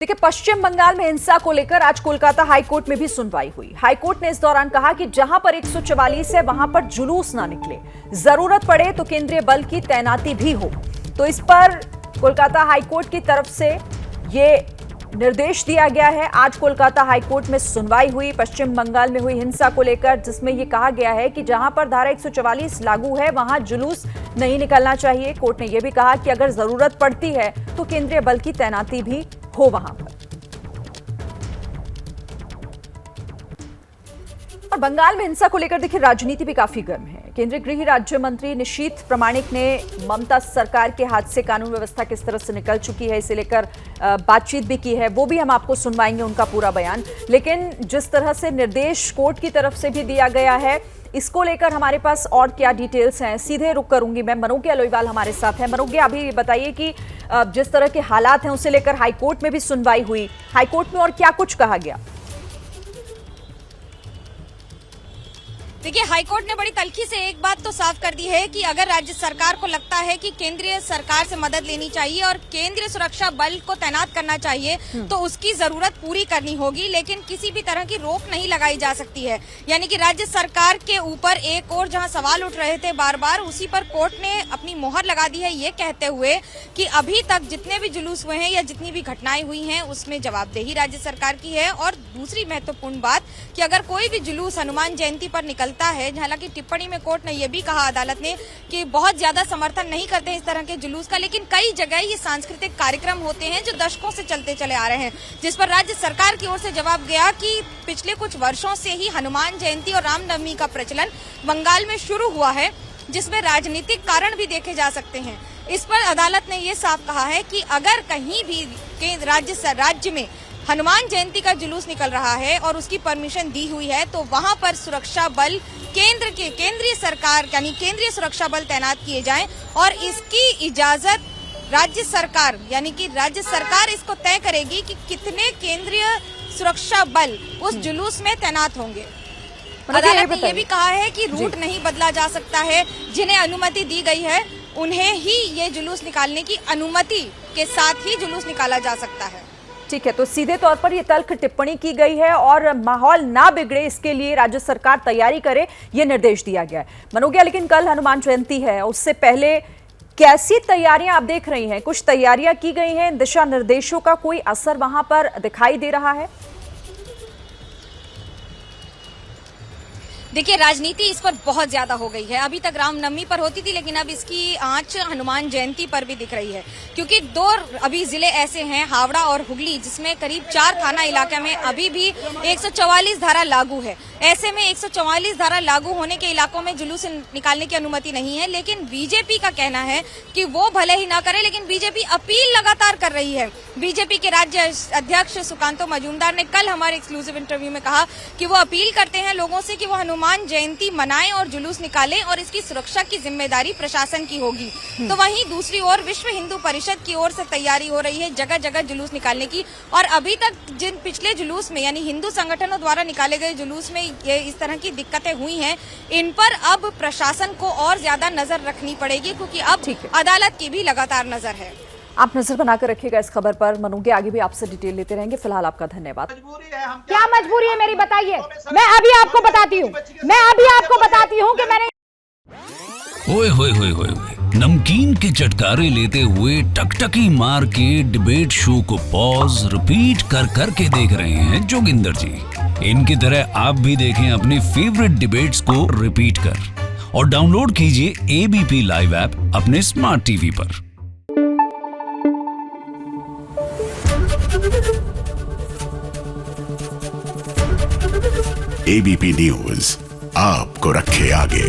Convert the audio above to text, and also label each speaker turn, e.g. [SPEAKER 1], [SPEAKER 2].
[SPEAKER 1] देखिए, पश्चिम बंगाल में हिंसा को लेकर आज कोलकाता हाईकोर्ट में भी सुनवाई हुई। हाईकोर्ट ने इस दौरान कहा कि जहां पर 144 है वहां पर जुलूस ना निकले, जरूरत पड़े तो केंद्रीय बल की तैनाती भी हो। तो इस पर कोलकाता हाईकोर्ट की तरफ से ये निर्देश दिया गया है। आज कोलकाता हाईकोर्ट में सुनवाई हुई पश्चिम बंगाल में हुई हिंसा को लेकर, जिसमें यह कहा गया है कि जहां पर धारा 144 लागू है वहां जुलूस नहीं निकलना चाहिए। कोर्ट ने यह भी कहा कि अगर जरूरत पड़ती है तो केंद्रीय बल की तैनाती भी हो वहां पर। और बंगाल में हिंसा को लेकर देखिए राजनीति भी काफी गर्म है। केंद्रीय गृह राज्य मंत्री निशीथ प्रामाणिक ने ममता सरकार के हाथ से कानून व्यवस्था किस तरह से निकल चुकी है इसे लेकर बातचीत भी की है, वो भी हम आपको सुनवाएंगे उनका पूरा बयान। लेकिन जिस तरह से निर्देश कोर्ट की तरफ से भी दिया गया है, इसको लेकर हमारे पास और क्या डिटेल्स हैं, सीधे रुक करूंगी मैं। मनोज्ञ अलोईवाल हमारे साथ है। मनोज्ञ, अभी बताइए कि जिस तरह के हालात हैं उसे लेकर हाईकोर्ट में भी सुनवाई हुई, हाईकोर्ट में और क्या कुछ कहा गया?
[SPEAKER 2] देखिए, हाईकोर्ट ने बड़ी तल्खी से एक बात तो साफ कर दी है कि अगर राज्य सरकार को लगता है कि केंद्रीय सरकार से मदद लेनी चाहिए और केंद्रीय सुरक्षा बल को तैनात करना चाहिए तो उसकी जरूरत पूरी करनी होगी, लेकिन किसी भी तरह की रोक नहीं लगाई जा सकती है। यानी कि राज्य सरकार के ऊपर एक और जहां सवाल उठ रहे थे बार बार, उसी पर कोर्ट ने अपनी मोहर लगा दी है, ये कहते हुए कि अभी तक जितने भी जुलूस हुए हैं या जितनी भी घटनाएं हुई हैं उसमें जवाबदेही राज्य सरकार की है। और दूसरी महत्वपूर्ण बात कि अगर कोई भी जुलूस हनुमान जयंती पर निकलता है, हालांकि टिप्पणी में कोर्ट ने यह भी कहा अदालत ने कि बहुत ज्यादा समर्थन नहीं करते हैं इस तरह के जुलूस का, लेकिन कई जगह ये सांस्कृतिक कार्यक्रम होते हैं जो दशकों से चलते चले आ रहे हैं, जिस पर राज्य सरकार की ओर से जवाब गया कि पिछले कुछ वर्षों से ही हनुमान जयंती और रामनवमी का प्रचलन बंगाल में शुरू हुआ है, जिसमें राजनीतिक कारण भी देखे जा सकते हैं। इस पर अदालत ने यह साफ कहा है कि अगर कहीं भी राज्य में हनुमान जयंती का जुलूस निकल रहा है और उसकी परमिशन दी हुई है तो वहां पर सुरक्षा बल केंद्रीय सरकार यानी केंद्रीय सुरक्षा बल तैनात किए जाएं और इसकी इजाजत राज्य सरकार यानी कि राज्य सरकार इसको तय करेगी कि कितने केंद्रीय सुरक्षा बल उस जुलूस में तैनात होंगे। अदालत ने यह भी कहा है कि रूट नहीं बदला जा सकता है, जिन्हें अनुमति दी गई है उन्हें ही ये जुलूस निकालने की अनुमति के साथ ही जुलूस निकाला जा सकता है।
[SPEAKER 1] ठीक है, तो सीधे तौर पर यह तल्ख टिप्पणी की गई है और माहौल ना बिगड़े इसके लिए राज्य सरकार तैयारी करे, यह निर्देश दिया गया है। मनोज्ञ, लेकिन कल हनुमान जयंती है, उससे पहले कैसी तैयारियां आप देख रही हैं? कुछ तैयारियां की गई हैं, दिशा निर्देशों का कोई असर वहां पर दिखाई दे रहा है?
[SPEAKER 2] देखिए, राजनीति इस पर बहुत ज्यादा हो गई है। अभी तक रामनवमी पर होती थी, लेकिन अब इसकी आंच हनुमान जयंती पर भी दिख रही है, क्योंकि दो अभी जिले ऐसे हैं, हावड़ा और हुगली, जिसमें करीब 4 थाना इलाके में अभी भी 144 धारा लागू है। ऐसे में 144 धारा लागू होने के इलाकों में जुलूस निकालने की अनुमति नहीं है, लेकिन बीजेपी का कहना है कि वो भले ही ना करे, लेकिन बीजेपी अपील लगातार कर रही है। बीजेपी के राज्य अध्यक्ष सुकांतो मजूमदार ने कल हमारे एक्सक्लूसिव इंटरव्यू में कहा कि वो अपील करते हैं लोगों से कि वो हनुमान जयंती मनाएं और जुलूस निकालें और इसकी सुरक्षा की जिम्मेदारी प्रशासन की होगी। तो वहीं दूसरी ओर विश्व हिंदू परिषद की ओर से तैयारी हो रही है जगह जगह जुलूस निकालने की, और अभी तक जिन पिछले जुलूस में यानी हिंदू संगठनों द्वारा निकाले गए जुलूस में ये इस तरह की दिक्कतें हुई हैं, इन पर अब प्रशासन को और ज्यादा नजर रखनी पड़ेगी, क्योंकि अब अदालत की भी लगातार नजर है।
[SPEAKER 1] आप नजर बनाकर रखिएगा इस खबर पर। मनोज्ञ, आगे भी आपसे डिटेल लेते रहेंगे। फिलहाल आपका धन्यवाद।
[SPEAKER 3] क्या मजबूरी है मेरी, बताइए। मैं अभी आपको बताती हूँ कि मैंने
[SPEAKER 4] ओए होए होए होए नमकीन के चटकारे लेते हुए टकटकी मार के डिबेट शो को पॉज रिपीट कर करके देख रहे हैं जोगिंदर जी। इनकी तरह आप भी देखें अपने फेवरेट डिबेट्स को रिपीट कर और डाउनलोड कीजिए एबीपी लाइव ऐप अपने स्मार्ट टीवी पर।
[SPEAKER 5] एबीपी न्यूज आपको रखे आगे।